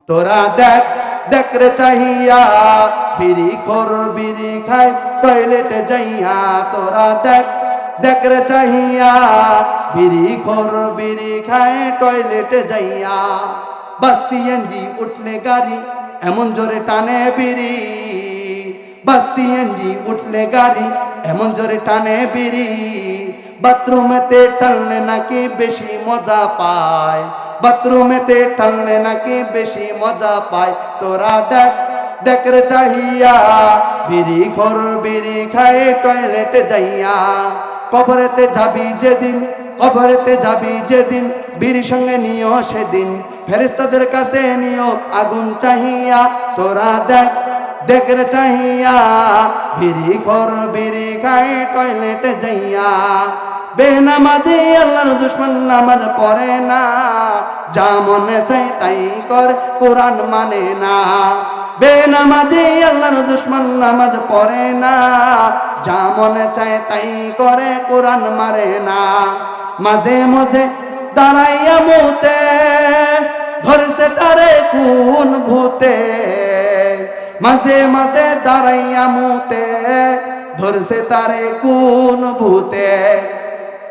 তোরা দেখ দেখ রে চাহিয়া বিড়ি খোর বিড়ি খায় টয়লেটে যাইয়া। তোরা দেখ দেখ রে চাহিয়া বিড়ি খোর বিড়ি খায় টয়লেটে যাইয়া। বাস সিএনজি উঠলে গাড়ি এমন জোরে টানে বিড়ি। বাস সিএনজি উঠলে গাড়ি এমন জোরে টানে বিড়ি। বাথরুমেতে টানলে নাকি বেশি মজা পায়। বাথরুমেতে টানলে নাকি বেশি মজা পায়। তোরা দেখ দেখ রে চাহিয়া বিড়ি খোর বিড়ি খায় টয়লেটে যাইয়া। কবরেতে যাবি যেদিন কবরেতে যাবি যেদিন বিড়ি সঙ্গে নিও সেদিন ফেরেশতাদের কাছে নিও আগুন চাহিয়া। তোরা দেখ দেখ রে চাহিয়া বিড়ি খোর বিড়ি খায় টয়লেটে যাইয়া। বেনামাজি আল্লাহর দুশমন নামাজ পড়ে না, যা মনে চায় তাই করে কোরআন মানে না। বেনামাজি আল্লাহর দুশমন নামাজ পড়ে না, যা মনে চায় তাই করে কোরআন মারে না। মাঝে মাঝে দাঁড়াইয়া মুতে ধরছে তারে কোন ভূতে। মাঝে মাঝে দাঁড়াইয়া মুতে ধরছে তারে কোন ভূতে।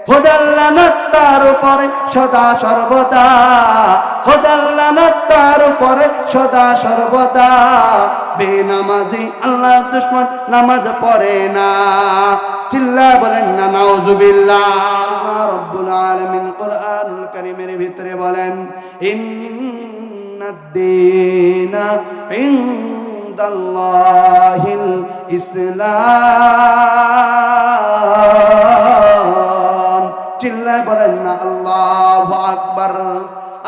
খোদার লানত তার উপরে সদা সর্বদা, খোদার লানত তার উপরে সদা সর্বদা। বেনামাজি আল্লাহর দুশমন নামাজ পড়ে না। চিল্লা বলেন না নাউজুবিল্লাহ। রব্বুল আলামিন কুরআনুল কারীমের ভিতরে বলেন ইন্নাদ-দীনা ইনদাল্লাহিল ইসলাম। চিল্লায় বলেন না আল্লাহু আকবার।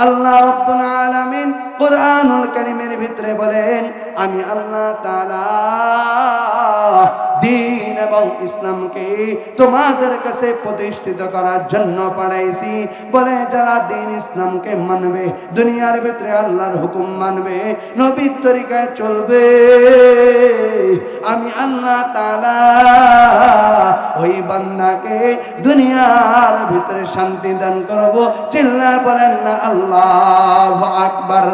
আল্লাহ রাব্বুল আলামিন কুরআনুল কারীমের ভিতরে বলেন আমি আল্লাহ তাআলা দ্বীন এবং ইসলামকে তোমাদের কাছে প্রতিষ্ঠিত করার জন্য পাঠাইছি। বলে যারা দ্বীন ইসলামকে মানবে, দুনিয়ার ভিতরে আল্লাহর হুকুম মানবে, নবীর তরিকায় চলবে, আমি আল্লাহ তাআলা ওই বান্দাকে দুনিয়ার ভিতরে শান্তি দান করব। চিল্লা বলেন না আল্লাহু আকবার।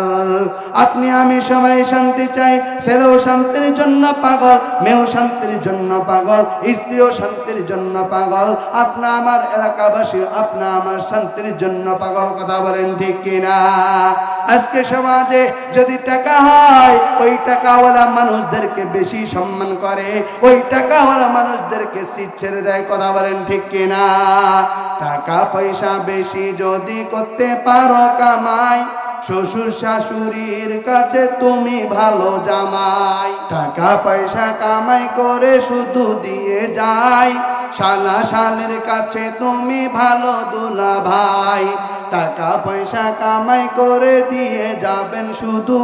আপনি আমি সবাই শান্তি চাই। ছেলেও শান্তির জন্য পাগল, মেয়েও শান্তির জন্য পাগল, স্ত্রীও শান্তির জন্য পাগল, আপনা আমার এলাকাবাসী আপনা আমার শান্তির জন্য পাগল। কথা বলেন ঠিক কিনা? আজকে সমাজে যদি টাকা হয় ওই টাকাওয়ালা মানুষদেরকে বেশি সম্মান করে, ওই টাকাওয়ালা মানুষদেরকে সিট ছেড়ে দেয়। কথা বলেন ঠিক কিনা? টাকা পয়সা বেশি যদি করতে পারো কামাই, শ্বশুর শাশুড়ির কাছে তুমি ভালো জামাই। টাকা পয়সা কামাই করে শুধু দিয়ে যায়, শালা শালের কাছে তুমি ভালো দুলা ভাই। টাকা পয়সা কামাই করে দিয়ে যাবেন শুধু,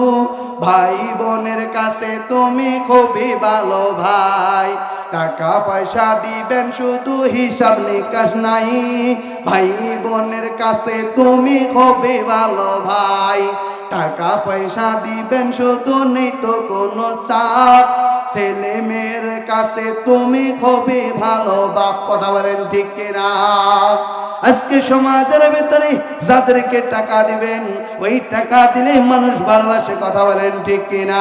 ভাই বোনের কাছে তুমি খুবই ভালো ভাই। টাকা পয়সা দিবেন শুধু হিসাব নিকাশ নাই, ভাই বোনের কাছে তুমি খুবই ভালো ভাই। টাকা পয়সা দিবেন শুধু নেই তো কোনো চাপ, ছেলে মেয়ের কাছে তুমি খুবই ভালো বাপ। কথা বলেন ঠিক কিনা? আজকে সমাজের ভিতরে যাদেরকে টাকা দিবেন ওই টাকা দিলে মানুষ ভালোবাসে। কথা বলেন ঠিক কিনা?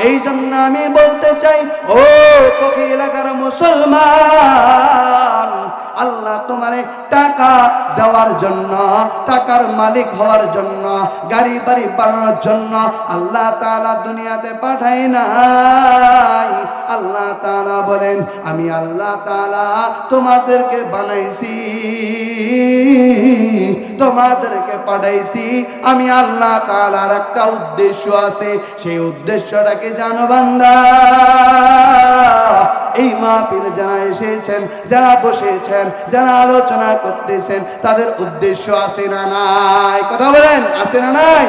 এই জন্য আমি বলতে চাই ও কফি এলাকার মুসলমান, আল্লাহ তোমারে টাকা দেওয়ার জন্য, টাকার মালিক হওয়ার জন্য, গাড়ি বাড়ি বাড়ানোর জন্য আল্লাহ তাআলা দুনিয়াতে পাঠায় নাই। আল্লাহ তাআলা বলেন আমি আল্লাহ তাআলা তোমাদেরকে বানাইছি, তোমাদেরকে পাঠাইছি। আমি আল্লাহ তাআলার একটা উদ্দেশ্য আছে, সেই উদ্দেশ্যটাকে জানো বান্দা। এই মাহফিলে যারা এসেছেন, যারা বসেছেন, যারা আলোচনা করতেছেন, তাদের উদ্দেশ্য আছে না নাই? কথা বলেন আছে না নাই?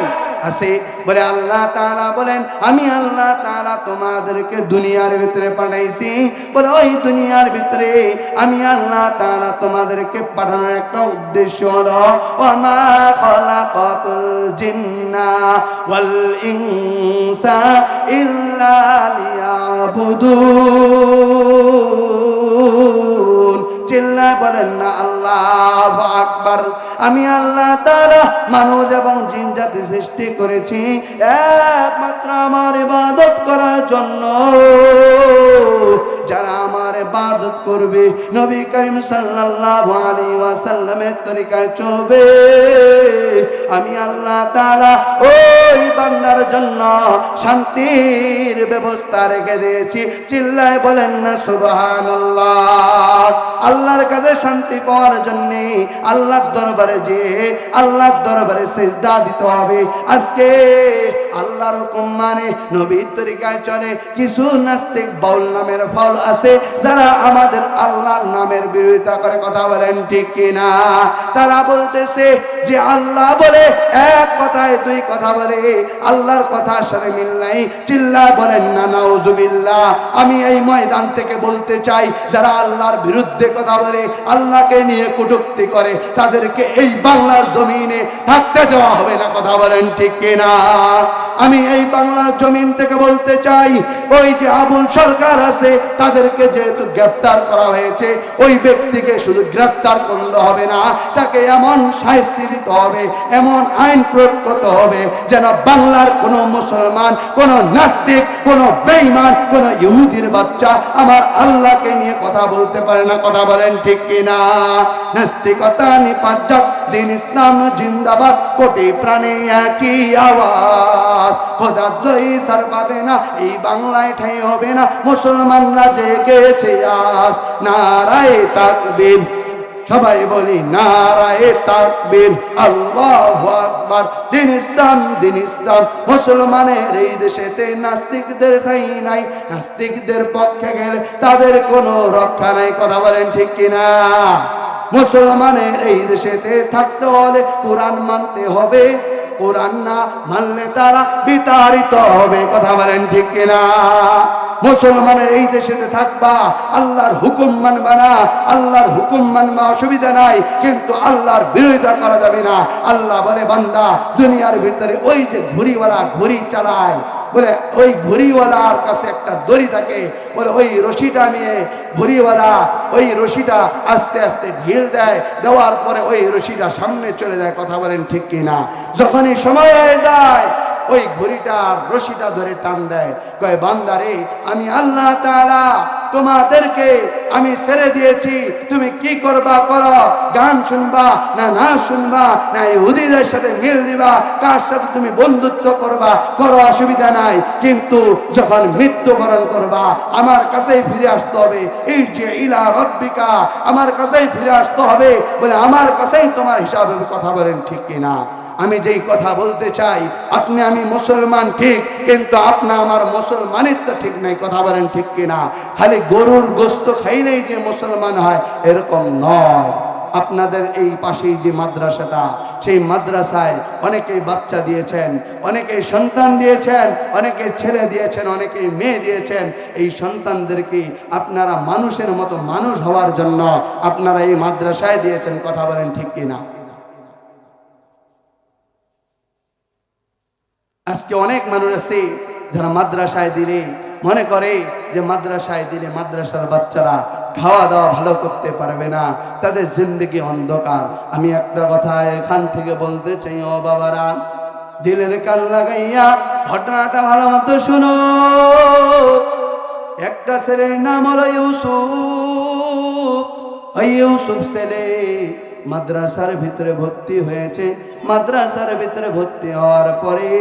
আছে। বলে আল্লাহ তাআলা বলেন আমি আল্লাহ তাআলা তোমাদেরকে দুনিয়ার ভিতরে পাঠাইছি। বলে ওই দুনিয়ার ভিতরে আমি আল্লাহ তাআলা তোমাদেরকে পাঠানোর একটা উদ্দেশ্য হলো ওয়ামা খালাকাতুল জিন্না ওয়াল ইনসা ইল্লা লিয়াবুদুন। চিল্লায় বলেন না আল্লাহু আকবার। আমি আল্লাহ তাআলা মানুষ এবং জিন জাতি সৃষ্টি করেছি একমাত্র আমার ইবাদত করার জন্য। যারা আমার ইবাদত করবে, নবী করিম সাল্লাল্লাহু আলাইহি ওয়াসাল্লামের তরিকায় চলবে, আমি আল্লাহ তাআলা ওই বান্দার জন্য শান্তির ব্যবস্থা রেখে দিয়েছি। চিল্লায় বলেন না সুবহানাল্লাহ। আল্লাহর কাছে শান্তি পাওয়ার জন্য আল্লাহর দরবারে যে আল্লাহর দরবারে সিজদা দিতে হবে। আজকে আল্লাহর হুকুম মানে নবীর তরিকায় চলে কিছু নাস্তিক বাউল নামের ফল আছে, যারা আমাদের আল্লাহর নামের বিরোধিতা করে। কথা বলেন ঠিক কিনা? তারা বলতেছে যে আল্লাহ বলে এক কথায় দুই কথা বলে, আল্লাহর কথার সাথে মিল নাই। চিল্লা বলেন না নাউজুবিল্লাহ। আমি এই ময়দান থেকে বলতে চাই, যারা আল্লাহর বিরুদ্ধে কথা বলে, আল্লাহকে নিয়ে কটূক্তি করে, তাদেরকে এই বাংলার জমিনে থাকতে দেওয়া হবে না। কথা বলেন ঠিক কিনা? আমি এই বাংলার জমিন থেকে বলতে চাই, ওই যে আবুল সরকার আছে, তাদেরকে যেহেতু গ্রেফতার করা হয়েছে, ওই ব্যক্তিকে শুধু গ্রেফতার করলে হবে না, তাকে এমন শাস্তি দিতে হবে, এমন আইন প্রয়োগ করতে হবে যেন বাংলার কোনো মুসলমান, কোনো নাস্তিক, কোনো বেঈমান, কোনো ইহুদির বাচ্চা আমার আল্লাহকে নিয়ে কথা বলতে পারে না। কথা বলেন ঠিক কিনা? নাস্তিকতা নিপাত যাক, দিন ইসলাম জিন্দাবাদ, কোটি প্রাণে একই আওয়াজ। খোদা দই সার পাবে না, এই বাংলায় ঠাঁই হবে না, মুসলমানরা জেগেছে আজ। নারায়ে তাকবীর, সবাই বলি নারায়ে তাকবীর, আল্লাহু আকবার। দিন ইসলাম, দিন ইসলাম। মুসলমানের এই দেশেতে নাস্তিকদের ঠাঁই নাই। নাস্তিকদের পক্ষে গেলে তাদের কোনো রক্ষা নাই। কথা বলেন ঠিক কিনা? মুসলমানের এই দেশেতে থাকতে হলে কোরআন মানতে হবে, কোরআন না মানলে তারা বিতাড়িত হবে। কথা বলেন ঠিক কিনা? মুসলমানের এই দেশেতে থাকবা, আল্লাহর হুকুম মানবা না। আল্লাহর হুকুম মানবা, অসুবিধা নাই, কিন্তু আল্লাহর বিরোধিতা করা যাবে না। আল্লাহ বলে বান্দা, দুনিয়ার ভিতরে ওই যে ঘুড়িওয়ালা ঘুড়ি চালায়, বলে ওই ঘুড়িওয়ালার কাছে একটা দড়ি থাকে, বলে ওই রশিটা নিয়ে ঘুড়িওয়ালা ওই রশিটা আস্তে আস্তে ঢিল দেয়, দেওয়ার পরে ওই রশিটা সামনে চলে যায়। কথা বলেন ঠিক কিনা? যখনই সময় হয়ে যায়, ওই ঘুড়িটা রশিটা ধরে টান দেয়, কয় বান্দারে, আমি আল্লাহ তাআলা তোমাদেরকে আমি ছেড়ে দিয়েছি, তুমি কি করবা করো, গান শুনবা না নাচ শুনবা, না ইহুদিদের সাথে মিল দিবা, কার সাথে তুমি বন্ধুত্ব করবা করো, অসুবিধা নাই, কিন্তু যখন মৃত্যুবরণ করবা আমার কাছেই ফিরে আসতে হবে। এই যে ইলা রব্বিকা, আমার কাছেই ফিরে আসতে হবে, বলে আমার কাছেই তোমার হিসাব হবে। কথা বলেন ঠিক কিনা? আমি যেই কথা বলতে চাই, আপনি আমি মুসলমান ঠিক, কিন্তু আপনার আমার মুসলমানিত্ব ঠিক নাই। কথা বলেন ঠিক কিনা? খালি গরুর গোস্ত খাইলেই যে মুসলমান হয় এরকম নয়। আপনাদের এই পাশেই যে মাদ্রাসাটা, সেই মাদ্রাসায় অনেকেই বাচ্চা দিয়েছেন, অনেকেই সন্তান দিয়েছেন, অনেকে ছেলে দিয়েছেন, অনেকেই মেয়ে দিয়েছেন। এই সন্তানদেরকে আপনারা মানুষের মতো মানুষ হওয়ার জন্য আপনারা এই মাদ্রাসায় দিয়েছেন। কথা বলেন ঠিক কিনা? আজকে অনেক মানুষ আছে যারা মাদ্রাসায় দিলে মনে করে যে মাদ্রাসায় দিলে মাদ্রাসার বাচ্চারা খাওয়া দাওয়া ভালো করতে পারবে না, তাদের জিন্দেগি অন্ধকার। আমি একটা কথা এখান থেকে বলতে চাই, ও বাবারা, দিলের কান লাগাইয়া ঘটনাটা ভালো মতো শুনো। একটা ছেলের নাম হলো ইউসুফ। ওই ইউসুফ ছেলে মাদ্রাসার ভিতরে ভর্তি হয়েছে। মাদ্রাসার ভিতরে ভর্তি হওয়ার পরে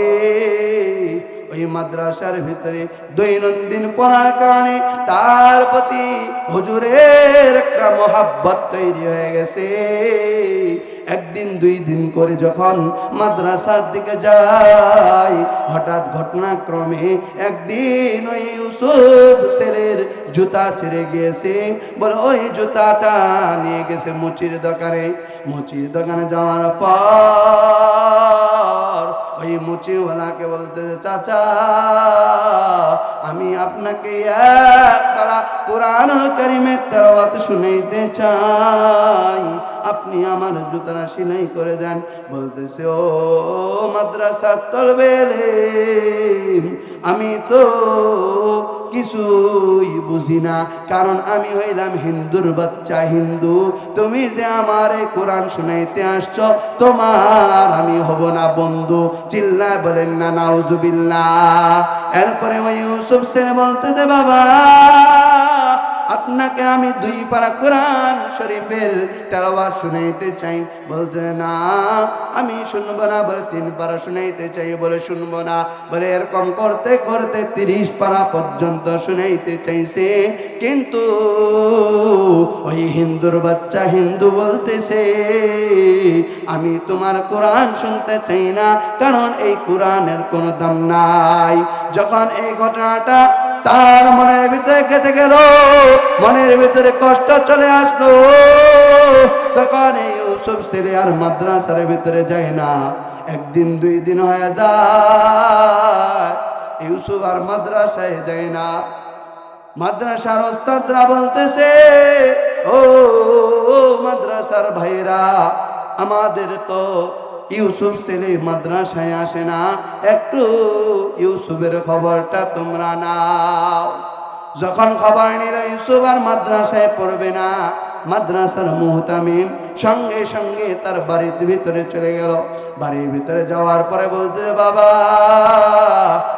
ওই মাদ্রাসার ভিতরে দৈনন্দিন পড়ার কারণে তার প্রতি হুজুরের একটা মহাব্বত তৈরি হয়ে গেছে। একদিন দুই দিন করে যখন মাদ্রাসার দিকে যায়, হঠাৎ ঘটনাক্রমে একদিন ওই ইউসুফ ছেলের জুতা ছিঁড়ে গিয়েছে। বলে ওই জুতাটা নিয়ে গেছে মুচির দোকানে। মুচির দোকানে যাওয়ার পর ওই মুচিওয়ালাকে বলতে, চাচা আমি আপনাকে একবার কুরআনুল কারীমের তেলাওয়াত শুনাইতে চাই, আপনি আমার জুতাটা সেলাই করে দেন। বলতেছে, ও মাদ্রাসার তলবে, আমি তো কিছুই বুঝি না, কারণ আমি হইলাম হিন্দুর বাচ্চা হিন্দু। তুমি যে আমার এই কোরআন শুনাইতে আসছো, তোমার আমি হব না বন্ধু। চিল্লায় বলেন না নাউজুবিল্লাহ। এরপরে ওই ইউসুফ ছেলে বলতে দে বাবা, আপনাকে আমি 2 পারা কোরআন শরীফের তেলাওয়াত শুনাইতে চাই। বলতে না আমি শুনবো না। বলে 3 পারা শুনাইতে চাই। বলে শুনবো না। বলে এরকম করতে করতে 30 পারা পর্যন্ত শুনাইতে চাইছে, কিন্তু ওই হিন্দুর বাচ্চা হিন্দু বলতেছে আমি তোমার কোরআন শুনতে চাই না, কারণ এই কোরআনের কোনো দাম নাই। যখন এই ঘটনাটা তার মনের ভিতরে কেটে গেল, মনের ভিতরে কষ্ট চলে আসলো, তখন এই ইউসুফ ছেলে আর মাদ্রাসার ভিতরে যায় না। 1 দিন 2 দিন হয়ে যায়, ইউসুফ আর মাদ্রাসায় যায় না। মাদ্রাসার ওস্তাদরা বলতেছে, ও মাদ্রাসার ভাইরা, আমাদের তো ইউসুফ ছেলে মাদ্রাসায় আসে না, একটু ইউসুফের খবরটা তোমরা নাও। যখন খবর নিল ইউসুফ আর মাদ্রাসায় পড়বে না, মাদ্রাসার মুহতামিম সঙ্গে সঙ্গে তার বাড়ির ভিতরে চলে গেল। বাড়ির ভিতরে যাওয়ার পরে বলতে, বাবা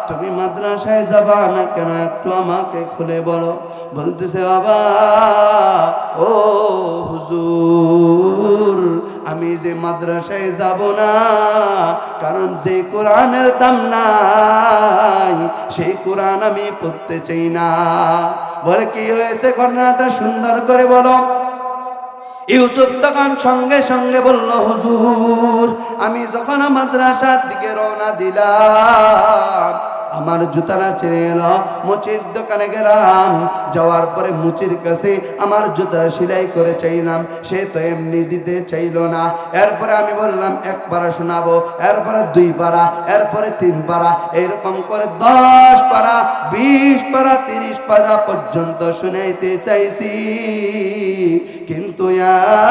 তুমি মাদ্রাসায় যাবা না কেন, একটু আমাকে খুলে বলো। বলতেছে, বাবা ও হুজুর, আমি যে মাদ্রাসায় যাব না, কারণ যে কোরআনের দাম নাই সেই কোরআন আমি পড়তে চাই না। বলে কি হয়েছে, ঘটনাটা সুন্দর করে বলো। ইউসুফ তখন সঙ্গে সঙ্গে বলল, হুজুর আমি যখন মাদ্রাসার দিকে রওনা দিলাম, আমার জুতাটা ছেড়ে এলো, মুচির দোকানে গেলাম। যাওয়ার পরে মুচির কাছে আমার জুতাটা সেলাই করে চাইলাম, সে তো এমনি দিতে চাইলো না। এরপরে আমি বললাম 1 পারা শোনাবো, এরপরে 2 পারা, এরপরে 3 পারা, এরকম করে 10 পারা, 20 পারা, 30 পারা পর্যন্ত শুনাইতে চাইছি, কিন্তু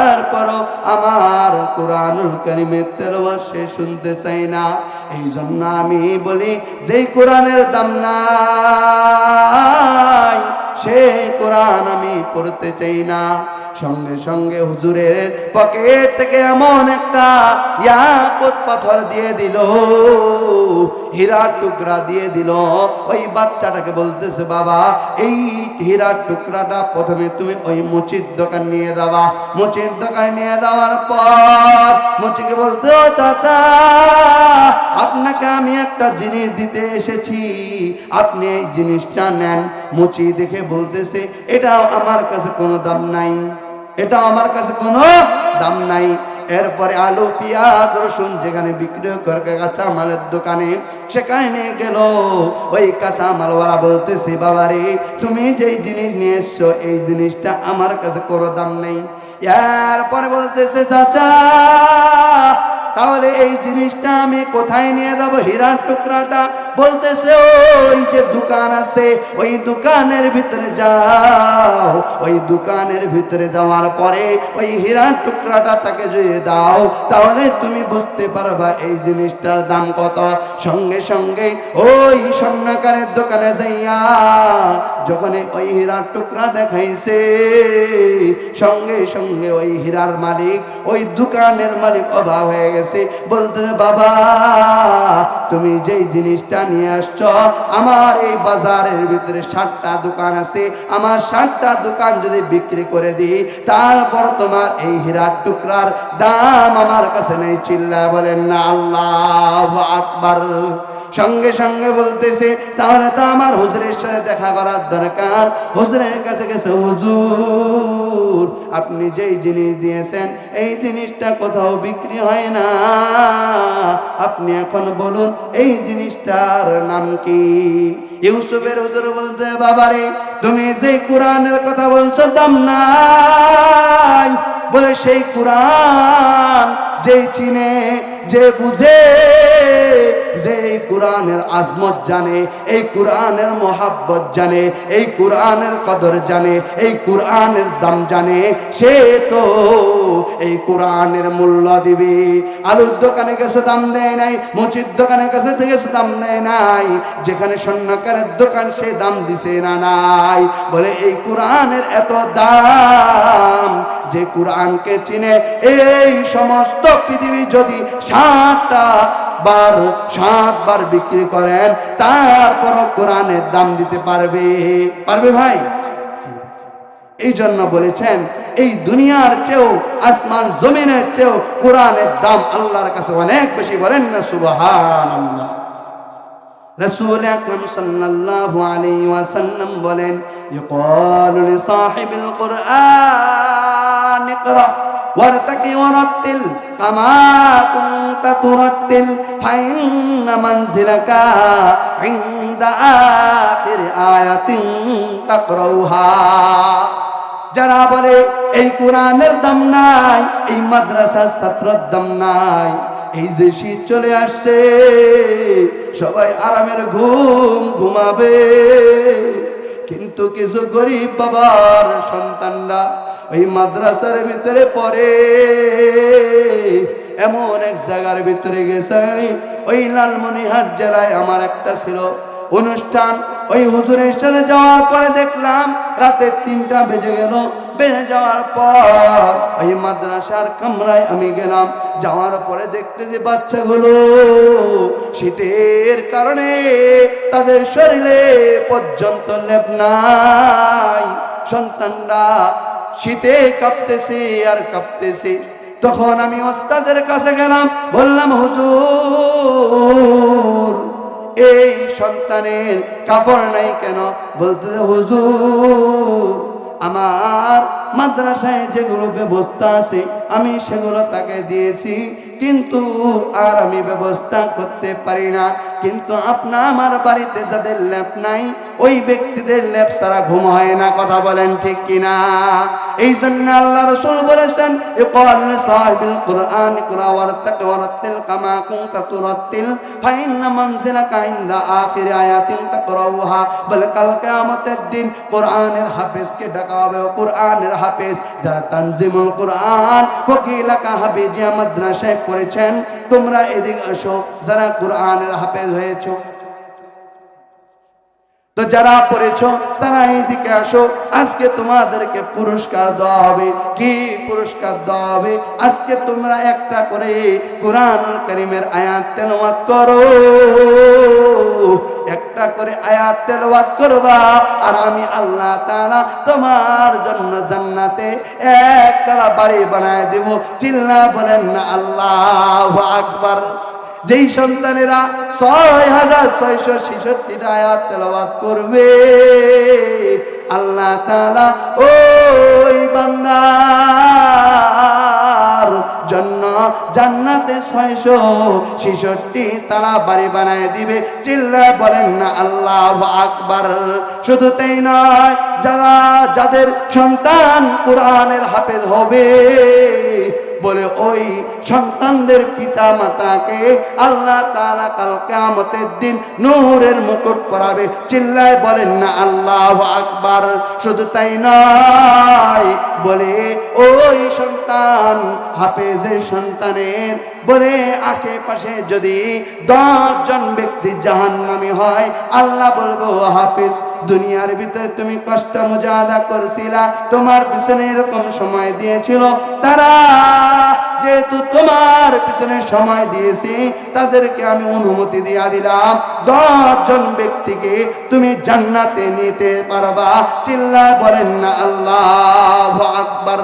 এরপরও আমার কোরআনুল কারীমের তেলাওয়াত সে শুনতে চাই না। এই জন্য আমি বলি, যেই কোরআনের দাম নাই সে কোরআন আমি পড়তে চাই না। সঙ্গে সঙ্গে হুজুরের পকেট থেকে এমন একটা ইয়াকুত পাথর দিয়ে দিল, হীরার টুকরা দিয়ে দিল। ওই বাচ্চাটাকে বলতেছে, বাবা এই হীরার টুকরাটা প্রথমে তুমি ওই মুচির দোকান নিয়ে যাবা। মুচির দোকান নিয়ে যাওয়ার পর মুচিকে বলতে, ও চাচা আপনাকে আমি একটা জিনিস দিতে এসেছি, আপনি এই জিনিসটা নেন। মুচি দেখে বলতেছে, এটাও আমার কাছে কোনো দাম নাই, এটা আমার কাছে কোনো দাম নাই। এরপরে আলু পেঁয়াজ রসুন যেখানে বিক্রি করে কাঁচা মালের দোকানে, সেখানে গেল। ওই কাঁচা মালওয়ালা বলতেছে, বাবারে তুমি যেই জিনিস নিয়ে এসছো এই জিনিসটা আমার কাছে কোনো দাম নেই। এরপরে বলতেছে, চাচা তাহলে এই জিনিসটা আমি কোথায় নিয়ে যাবো, হীরার টুকরাটা? বলতেছে, ওই যে দোকান আছে ওই দোকানের ভিতরে যাও। ওই দোকানের ভিতরে যাওয়ার পরে ওই হীরার টুকরাটা তাকে যদি দাও, তাহলে তুমি বুঝতে পারবা এই জিনিসটার দাম কত। সঙ্গে সঙ্গে ওই স্বর্ণকারের দোকানে যাইয়া যখন ওই হীরার টুকরা দেখাইছে, সঙ্গে সঙ্গে ওই হীরার মালিক, ওই দোকানের মালিক অবাক হয়ে গেছে। বলতে, বাবা তুমি যেই জিনিসটা নিয়ে আসছো, আমার এই বাজারের ভিতরে 7টা দোকান আছে, আমার 7টা দোকান যদি বিক্রি করে দিই, তারপর তোমার এই হীরার টুকরার দাম আমার কাছে নেই। চিল্লায় বলেন না আল্লাহু আকবার। সঙ্গে সঙ্গে বলতেছে, তাহলে তো আমার হুজুরের সাথে দেখা করার দরকার। হুজুরের কাছে গেছে, হুজুর আপনি যেই জিনিস দিয়েছেন এই জিনিসটা কোথাও বিক্রি হয় না, আপনি এখন বলুন এই জিনিসটার নাম কি? ইউসুফের হুজুর বলতে, বাবারে তুমি যেই কোরআনের কথা বলছো দাম নাই, বলে সেই কোরআন যেই চিনে যে বুঝে, যে এই কোরআনের আজমত জানে, এই কোরআনের মোহাব্বত জানে, এই কোরআনের কদর জানে, এই কোরআনের দাম জানে, সে তো এই কোরআনের মূল্য দিবে। আলুর দোকানে গেছে দাম দেয় নাই, মুচির দোকানের কাছে গেছে দাম দেয় নাই, যেখানে স্বর্ণকারের দোকান সে দাম দিছে না নাই। বলে এই কোরআনের এত দাম, যে কোরআনকে চিনে এই সমস্ত পৃথিবী যদি 7 বার বিক্রি করেন, তারপরও কোরআনের দাম দিতে পারবে? পারবে ভাই? এই জন্য বলেছেন এই দুনিয়ার চেয়েও, আসমান জমিনের চেয়েও কোরআনের দাম আল্লাহর কাছে অনেক বেশি। বলেন না সুবহানাল্লাহ। রাসূল আকরাম সাল্লাল্লাহু আলাইহি ওয়াসাল্লাম বলেন, ইয়াকালু লিসাহিবিল কুরআন ইকরা ওয়ারতাকি ওয়ারাত্তিল কামা কুনতা তুরাত্তিল ফাইন্না মানজিলাকা ইনদা আখির আয়াতিন তাকরাউহা। যারা বলে এই কোরআনের দাম নাই, এই মাদ্রাসার ছাত্রের দাম নাই, এই যে শীত চলে আসছে সবাই আরামের ঘুম ঘুমাবে, কিন্তু কিছু গরিব বাবার সন্তানরা ওই মাদ্রাসার ভিতরে পড়ে, এমন এক জায়গার ভিতরে গেছে। ওই লালমনিরহাট জেলায় আমার একটা ছিল অনুষ্ঠান, ওই হুজুরের সাথে যাওয়ার পরে দেখলাম রাতে 3টা বেজে গেল। বেজে যাওয়ার পর ওই মাদ্রাসার কামরায় আমি গেলাম। যাওয়ার পরে দেখতে যে বাচ্চাগুলো শীতের কারণে তাদের শরীরে পর্যন্ত লেপ নাই, সন্তানরা শীতে কাঁপতেছে আর কাঁপতেছে। তখন আমি ওস্তাদের কাছে গেলাম, বললাম হুজুর এই সন্তানের কাপড় নাই কেন? বলতে হুজুর আমার মাদ্রাসায় যেগুলো ব্যবস্থা আছে আমি সেগুলো তাকে দিয়েছি, কিন্তু আর আমি ব্যবস্থা করতে পারি না। কিন্তু আমার বাড়িতে যাদের ল্যাপ নাই ওই ব্যক্তিদের ল্যাপ ছাড়া ঘুম হয় না। কথা বলেন ঠিক কিনা? এই জন্য আল্লাহ রাসূল বলেছেন, ইকরাল লিসাহিবিল কুরআন ইকরা ওয়ারতাকি ওয়ারাত্তিল কামা কুনতা তুরাত্তিল ফাইন্না মানজিলাকা ইনদা আখির আয়াতিন তাকরাউহা। বলে কাল কিয়ামতের দিন কোরআনের হাফেজকে ডাকা হবে। কোরআনের হাফেজ যারা তানজিমুল কোরআন ফকিলাকা হাফেজিয়া মাদ্রাসায় পড়েছেন, তোমরা এদিকে আসো যারা কোরআনের হাফেজ হয়েছো। তো যারা পড়েছো তারা এইদিকে আসো, আজকে তোমাদেরকে পুরস্কার দেওয়া হবে। কি পুরস্কার দেওয়া হবে? আজকে তোমরা একটা করে কোরআনুল কারীমের আয়াত তেলাওয়াত করো, একটা করে আয়াত তেলাওয়াত করবা, আর আমি আল্লাহ তাআলা তোমার জন্য জান্নাতে একতলা বাড়ি বানায় দেব। চিল্লা বলেন না আল্লাহু আকবার। যেই সন্তানেরা 6666টা আয়াত তেলাওয়াত করবে, আল্লাহ তাআলা ওই বান্দার জন্য জান্নাতে 666 তারা বাড়ি বানায় দিবে। চিল্লা বলেন না আল্লাহু আকবার। শুধু তাই নয়, যাদের সন্তান কোরআনের হাফেজ হবে, বলে ওই সন্তানদের পিতা মাতাকে আল্লাহ তাআলা কাল কিয়ামতের দিন নূরের মুকুট পরাবে। চিল্লায় বলেন না আল্লাহু আকবার। শুধু তাই নয়, বলে ওই সন্তান হাফেজের সন্তানের বলে আশেপাশে যদি 10 জন ব্যক্তি জাহান্নামী হয়, আল্লাহ বলবো হাফেজ দুনিয়ার ভিতরে তুমি কষ্ট মুজাহাদা করছিলা, তোমার পিছনে এরকম সময় দিয়েছিল, তারা যেহেতু তোমার পিছনে সময় দিয়েছে তাদেরকে আমি অনুমতি দিয়ে দিলাম 10 জন ব্যক্তিকে তুমি জান্নাতে নিতে পারবা। চিল্লা বলেন না আল্লাহু আকবার।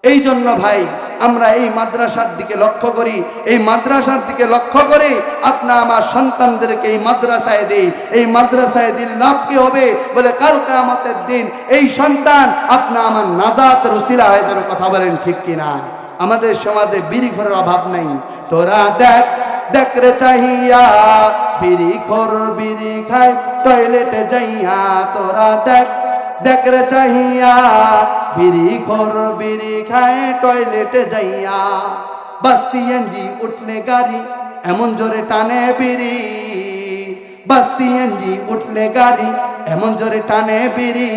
এই জন্য ভাই আমরা এই মাদ্রাসার দিকে লক্ষ্য করি, এই মাদ্রাসার দিকে লক্ষ্য করে আপনা আমার সন্তানদেরকে এই মাদ্রাসায় দেই। এই মাদ্রাসায় দিলে লাভ কি হবে? বলে কাল কিয়ামতের দিন এই সন্তান আপনা আমার নাজাতের উসিলা হয়ে যাবে। কথা বলেন ঠিক কিনা? আমাদের সমাজে বিড়ি ঘরের অভাব নাই। তোরা দেখ দেখ রে চাহিয়া বিড়ি খোর বিড়ি খায় টয়লেটে যাইয়া, তোরা দেখ দেখ রে চাহিয়া বিড়ি খোর বিড়ি খায় টয়লেটে যাইয়া। বাস সিএনজি উঠলে গাড়ি এমন জোরে টানে বিড়ি, বাস সিএনজি উঠলে গাড়ি এমন জোরে টানে বিড়ি,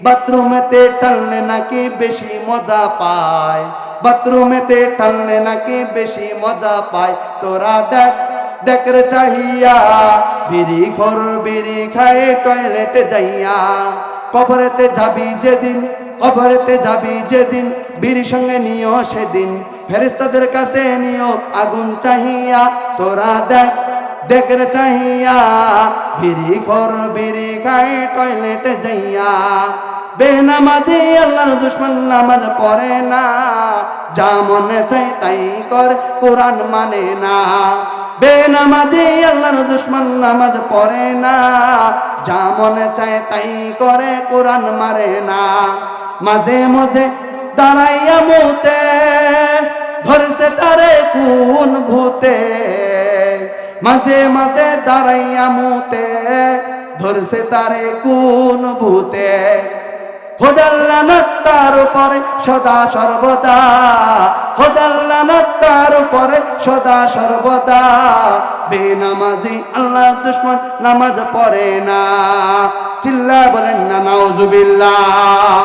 বাথরুমেতে টানলে নাকি বেশি মজা পায়, বাথরুমেতে টানলে নাকি বেশি মজা পায়। তোরা দেখ দেখ রে চাহিয়া, বিড়ি খোর বিড়ি খায় টয়লেটে যাইয়া। কবরেতে যাবি যেদিন, কবরেতে যাবি যেদিন, বিড়ি সঙ্গে নিও সেদিন, ফেরেশতাদের কাছে নিও আগুন চাহিয়া। তোরা দেখ দেখ রে চাহিয়া, বিড়ি খোর বিড়ি খায় টয়লেটে যাইয়া। বেনামাজি আল্লাহর দুশমন নামাজ পড়ে না, যা মনে চাই তাই করে কোরআন মানে না। বেনামাজি আল্লাহর দুশমন নামাজ পড়ে না, যা মনে চায় তাই করে কোরআন মারে না। মাঝে মাঝে দাঁড়াইয়া মুতে, ধরছে তারে কোন ভূতে, মাঝে মাঝে দাঁড়াইয়া মুতে, ধরছে তারে কোন ভূতে। খোদার লানত তার উপরে সদা সর্বদা, খোদার লানত তার উপরে সদা সর্বদা। বেনামাজি আল্লাহর দুশমন নামাজ পড়ে না। চিল্লা বলেন না নাউজুবিল্লাহ।